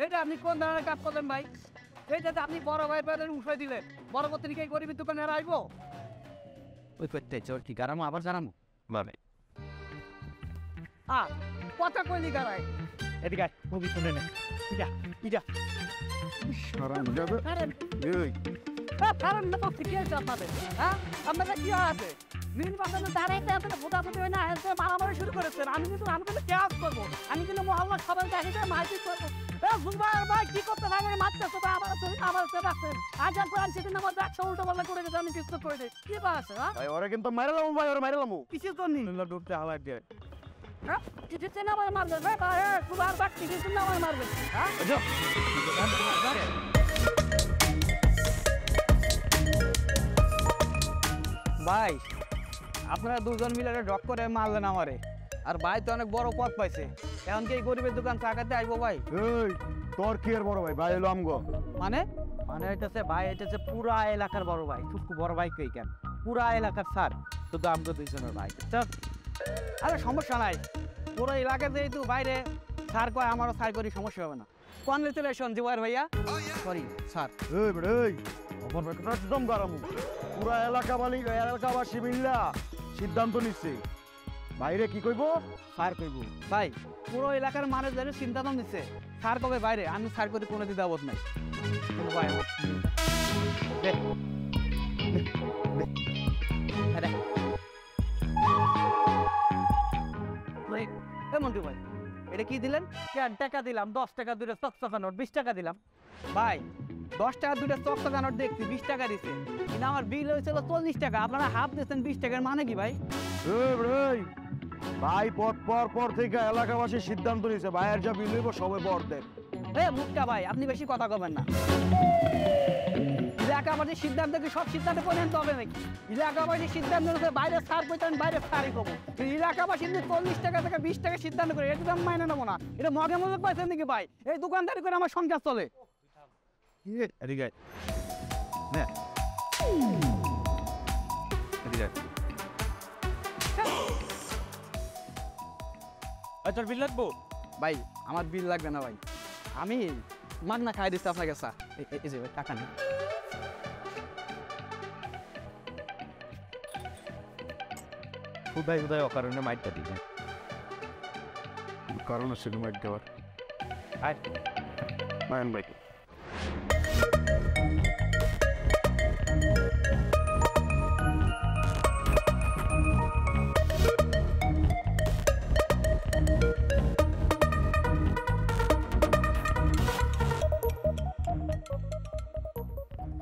এটা আপনি কোন ধরনের কাজ করলেন ভাই? এইটাতে আপনি বড় ভাইয়ের পেটের উঠাই দিলেন, বড় পত্রিকা এই গরিবের দোকানে আর আইবো? ওই করতে চোর কি গারামো আবার জানামো মানে কথা কইলি গারাই এদিকে মুভি শুনে নে ইটা ইটা সরান যাবে এই কারণ না তো ঠিকই আছে আপনাদের। আপনাদের কি আছে নির্বাচনে দাঁড়াইতে আপনারা ভোটাভুটি হয় না, মারামারি শুরু করেছেন। আমি কিন্তু কেয়াস করবো, আমি কিন্তু মহল্লা সবাই দেখে মারপিট করবো। ভাই কি করতে ভাই মারতেছে আমার রাখছেন আজ আর কোরআন সেদিন আমার একশো উল্টো পাল্লা করে গেছে, আমি কিছু করে দিই কি বা আছে? ভাই ওরা কিন্তু মাইরালাম ভাই, ওরা মাইরালাম কিছু করনি ডুবতে হালাই দিয়ে কিছু না আমার মারবেন ভাই, আর বাট কিছু না আমার মারবেন। ভাই আপনারা দুজন মিলে ড্রপ করে মারলেন আমারে, আর ভাই তো অনেক বড় পথ পাইছে, এখন কি এই গরিবের দোকান চাকাতে আইবো ভাই? এই তোর কি আর বড় ভাই, ভাই এলো আমগো মানে মানে হইতেছে ভাই, হইতেছে পুরা এলাকার বড় ভাই, টুকু বড় ভাই কই কেন পুরা এলাকার স্যার, শুধু আমগো দুইজনের ভাই। আরে সমস্যা নাই, পুরো এলাকা যেহেতু বাইরে স্যার কয় আমারও স্যার করি, সমস্যা হবে না। কনগ্রেচুলেশন জুবাইর ভাইয়া, সরি স্যার। এই বেড়ে এই অপর বেটা একদম গরম, পুরা এলাকাবাসী মিল্লা সিদ্ধান্ত নিচ্ছে বাইরে কি কইবো স্যার কইব। ভাই পুরো এলাকার মানুষ যেন চিন্তাটা নিচ্ছে স্যার কবে বাইরে, আমি স্যার করে কোনো দ্বিধাবোধ নাই। ভাই মন্টু ভাই এটা কি দিলেন? টাকা দিলাম, 10 টাকা দুটো চকচকা নোট, 20 টাকা দিলাম। ভাই 10 টাকা দুটো চকচকা নোট দেখছি 20 টাকা দিছে, কিন্তু আমার বিল হয়েছিল 40 টাকা, আপনারা হাফ দিচ্ছেন 20 টাকার মানে কি ভাই? ভাই পর থেকে এলাকাবাসী সিদ্ধান্ত নিছে ভাইয়ের যা বিল হইব সবাই বর দেন। মুক্তা ভাই আপনি বেশি কথা কবেন না, এলাকাবাসী সিদ্ধান্ত কি সব সিদ্ধান্ত পরিণত হবে নাকি? এলাকাবাসী সিদ্ধান্ত বাইরে সার কইতেন, বাইরে সারই কমো, এলাকাবাসী 40 টাকা থেকে 20 টাকা সিদ্ধান্ত করে, এটা আমি মাইনে নেবো না। এটা মগে মগে পাইছেন নাকি ভাই? এই দোকানদারি করে আমার সংসার চলে। তোর বিল লাগবো? ভাই আমার বিল লাগবে না ভাই, আমি মাগনা খাই দিচ্ছি আপনাকে স্যার। এই যে ভাই টাকা নেই। উদয় অকারণে মাইটটা দিই কারণ আছে মাইট দেওয়ার। আয় মায়ন ভাই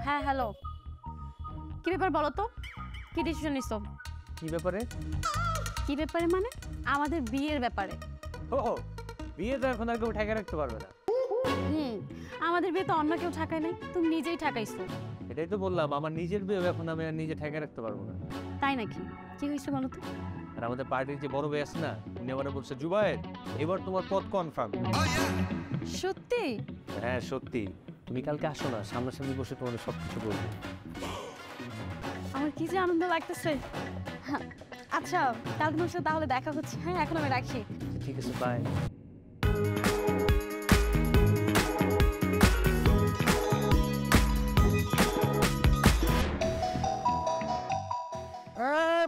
হ্যাঁ হ্যালো, কি ব্যাপার বলো তো, কি ডিসিশন নিছো? কি ব্যাপারে? কি ব্যাপারে মানে আমাদের বিয়ের ব্যাপারে। ও বিয়ে তো এখন আর কেউ ঠেকে রাখতে পারবে না। আমাদের বিয়ে তো অন্য কেউ ঠাকায় নাই, তুমি নিজেই ঠাকাইছো। এটাই তো বললাম, আমার নিজের বিয়ে এখন আমি আর নিজে ঠেকে রাখতে পারবো না। তাই নাকি? কি হয়েছে বলো তো? আর আমাদের পার্টির যে বড় ভাই আছে না, উনি আমার বলছে জুবায়ের এবার তোমার পদ কনফার্ম। সত্যি? হ্যাঁ সত্যি, তুমি কালকে আসো না, সামনাসামনি বসে তোমার সবকিছু বলবো। আমার কি যে আনন্দ লাগতেছে। আচ্ছা কাল তোমার সাথে তাহলে দেখা হচ্ছে। হ্যাঁ এখন আমি রাখি। ঠিক আছে, বাই।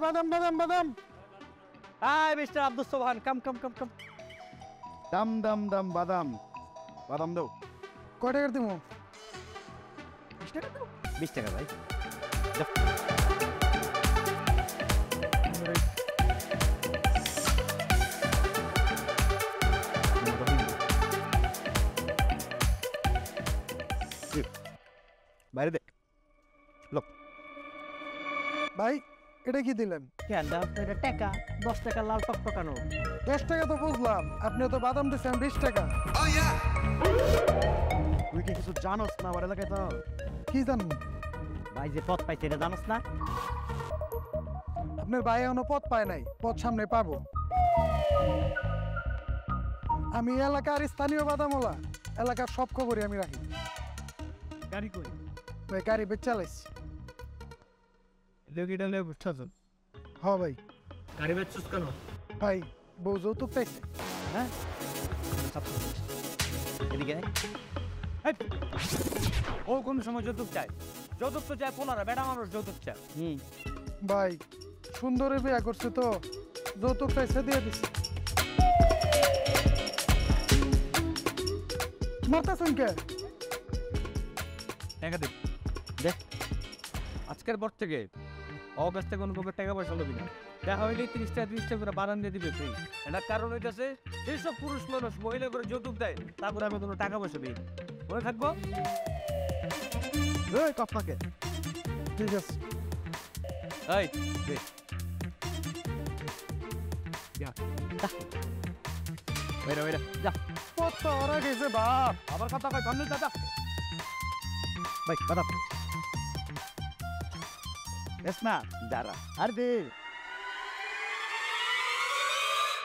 বাদাম বাদাম বাদাম হাই মিস্টার আব্দুল সোবহান, কাম কাম কাম কাম। দাম দাম দাম বাদাম বাদাম দাও। কয় টাকার দিমু? 20 টাকা দাও। 20 টাকা ভাই। বাইরে দেখ লোক। ভাই এটা কি দিলেন? কেন দাও এটা টাকা, 10 টাকা লাল টকটকানো। 10 টাকা তো বুঝলাম, আপনি তো বাদাম দিচ্ছেন 20 টাকা। তুই কি কিছু জানোস না আমার এলাকায়? তো কি জানেন? ভাই যে পথ পাইছে এটা জানোস না? আপনার ভাই এখনো পথ পায় নাই, পথ সামনে পাবো। আমি এলাকার স্থানীয় বাদামওয়ালা, এলাকার সব খবরই আমি রাখি। গাড়ি কই? ভাই গাড়ি বেচ চালাইছি। লোকিটা লে বুঝছস? হ্যাঁ ভাই। গাড়ি বেচছস কেন? ভাই বউ যৌতুক চাইছে। হ্যাঁ এদিকে আয়। এই, ও কোন সময় যৌতুক চায়? যৌতুক তো চায় পোলারা, বেটা মানুষ যৌতুক চায়। ভাই সুন্দরে বিয়া করছে তো যৌতুক পয়সা দিয়ে দিছে। মারতেছেন কে? টাকা দে। দেখ, আজকের পর থেকে অগাছ থেকে কোনো প্রকার টাকা পয়সা লবি না। দেখা হইলে 30 টাকা করে বারান দিয়ে দিবে ফ্রি। এটার কারণ হইতেছে যেসব পুরুষ মানুষ মহিলা করে যৌতুক দেয় তারপরে আমি কোনো টাকা পয়সা দিই। মনে থাকবো? এই কপ্পাকে ঠিক আছে। এই দে। যা। ওইরা ওইরা যা। কত ওরা গেছে বাপ। আবার কথা কয় সামনে যা যা। ভাই কথা এস না দাঁড়া আর দে